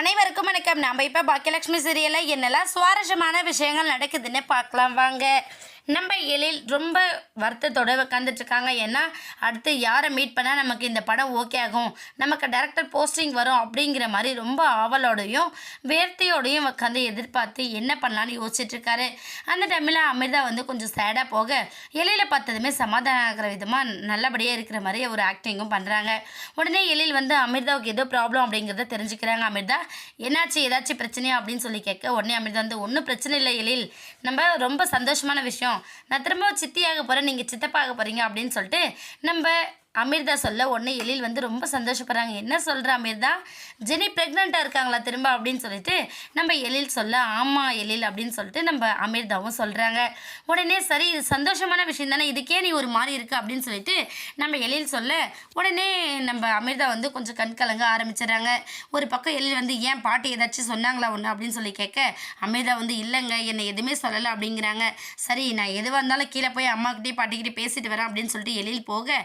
அனைவருக்கும் வணக்கம். நம்ம இப்போ பாக்கியலட்சுமி சீரியலில் என்னெல்லாம் சுவாரஸ்யமான விஷயங்கள் நடக்குதுன்னு பார்க்கலாம் வாங்க. நம்ம எழில் ரொம்ப வருத்தத்தோடு உட்காந்துட்ருக்காங்க. ஏன்னா அடுத்து யாரை மீட் பண்ணால் நமக்கு இந்த படம் ஓகே ஆகும், நமக்கு டைரக்டர் போஸ்டிங் வரும் அப்படிங்கிற மாதிரி ரொம்ப ஆவலோடையும் வேர்த்தையோடையும் உட்காந்து எதிர்பார்த்து என்ன பண்ணலான்னு யோசிச்சுட்ருக்காரு. அந்த டைமில் அமிர்தா கொஞ்சம் சேடாக போக எழிலை பார்த்ததுமே சமாதானம் ஆகிற விதமாக நல்லபடியாக இருக்கிற மாதிரி ஒரு ஆக்டிங்கும் பண்ணுறாங்க. உடனே எழில் அமிர்தாவுக்கு ஏதோ ப்ராப்ளம் அப்படிங்கிறத தெரிஞ்சுக்கிறாங்க. அமிர்தா என்னாச்சு, ஏதாச்சும் பிரச்சனையா அப்படின்னு சொல்லி கேட்க உடனே அமிர்தா ஒன்றும் பிரச்சனை இல்லை எழில், நம்ம ரொம்ப சந்தோஷமான விஷயம், நான் திரும்ப சித்தியாக போகிறேன், நீங்கள் சித்தப்பாக போகிறீங்க அப்படின்னு சொல்லிட்டு நம்ம அமிர்தா சொல்ல உடனே எழில் ரொம்ப சந்தோஷப்படுறாங்க. என்ன சொல்கிற அமிர்தா, ஜெனி ப்ரெக்னெண்ட்டாக இருக்காங்களா திரும்ப அப்படின்னு சொல்லிட்டு நம்ம எழில் சொல்ல, ஆமாம் எழில் அப்படின்னு சொல்லிட்டு நம்ம அமிர்தாவும் சொல்கிறாங்க. உடனே சரி இது சந்தோஷமான விஷயம் தானே, இதுக்கே நீ ஒரு மாதிரி இருக்குது அப்படின்னு சொல்லிட்டு நம்ம எழில் சொல்ல உடனே நம்ம அமிர்தா கொஞ்சம் கண் கலங்க ஆரம்பிச்சிடறாங்க. ஒரு பக்கம் எழில் ஏன் பாட்டி ஏதாச்சும் சொன்னாங்களா ஒன்று அப்படின்னு சொல்லி கேட்க அமிர்தா இல்லைங்க என்னை எதுவுமே சொல்லலை அப்படிங்கிறாங்க. சரி நான் எதுவாக இருந்தாலும் கீழே போய் அம்மாக்கிட்டே பாட்டிக்கிட்டே பேசிட்டு வரேன் அப்படின்னு சொல்லிட்டு எழில் போக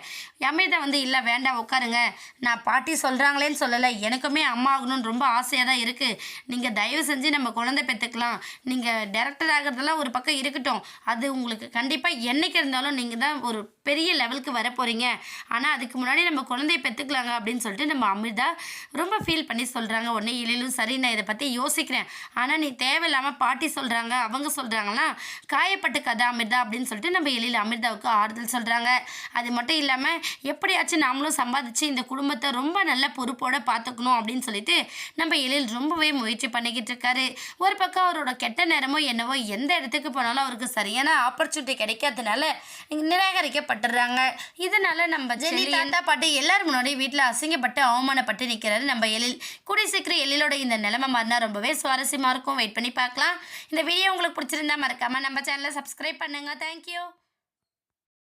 அமிர்தா இல்லை வேண்டாம் உட்காருங்க, நான் பாட்டி சொல்கிறாங்களேன்னு சொல்லலை, எனக்குமே அம்மா ஆகணும்னு ரொம்ப ஆசையாக தான் இருக்குது, நீங்கள் தயவு செஞ்சு நம்ம குழந்தை பெற்றுக்கலாம், நீங்கள் டைரக்டர் ஆகிறதெல்லாம் ஒரு பக்கம் இருக்கட்டும், அது உங்களுக்கு கண்டிப்பாக என்றைக்கு இருந்தாலும் நீங்கள் தான் ஒரு பெரிய லெவலுக்கு வர போகிறீங்க, ஆனால் அதுக்கு முன்னாடி நம்ம குழந்தைய பெற்றுக்கலாங்க அப்படின்னு சொல்லிட்டு நம்ம அமிர்தா ரொம்ப ஃபீல் பண்ணி சொல்கிறாங்க. உடனே எழிலும் சரி நான் இதை பற்றி யோசிக்கிறேன், ஆனால் நீ தேவையில்லாமல் பாட்டி சொல்கிறாங்க அவங்க சொல்கிறாங்களா காயப்பட்டு கதை அமிர்தா அப்படின்னு சொல்லிட்டு நம்ம எழில் அமிர்தாவுக்கு ஆறுதல் சொல்கிறாங்க. அது மட்டும் இல்லாமல் எப்படியாச்சும் நாமளும் சம்பாதிச்சு இந்த குடும்பத்தை ரொம்ப நல்ல பொறுப்போடு பார்த்துக்கணும் அப்படின்னு சொல்லிட்டு நம்ம எழில் ரொம்பவே முயற்சி பண்ணிக்கிட்டு இருக்காரு. ஒரு பக்கம் அவரோட கெட்ட நேரமோ என்னவோ எந்த இடத்துக்கு போனாலும் அவருக்கு சரியான ஆப்பர்ச்சுனிட்டி கிடைக்காதனால நிராகரிக்கப்பட்டுடுறாங்க. இதனால நம்ம ஜெனி தாத்தா பாட்டி எல்லாரும் முன்னாடி வீட்டில் அசிங்கப்பட்டு அவமானப்பட்டு நிற்கிறாரு நம்ம எழில். கூடிய சீக்கிரம் எழிலோட இந்த நிலைமை மாறினா ரொம்பவே சுவாரஸ்யமாக இருக்கும். வெயிட் பண்ணி பார்க்கலாம். இந்த வீடியோ உங்களுக்கு பிடிச்சிருந்தா மறக்காமல் நம்ம சேனலை சப்ஸ்கிரைப் பண்ணுங்கள். தேங்க்யூ.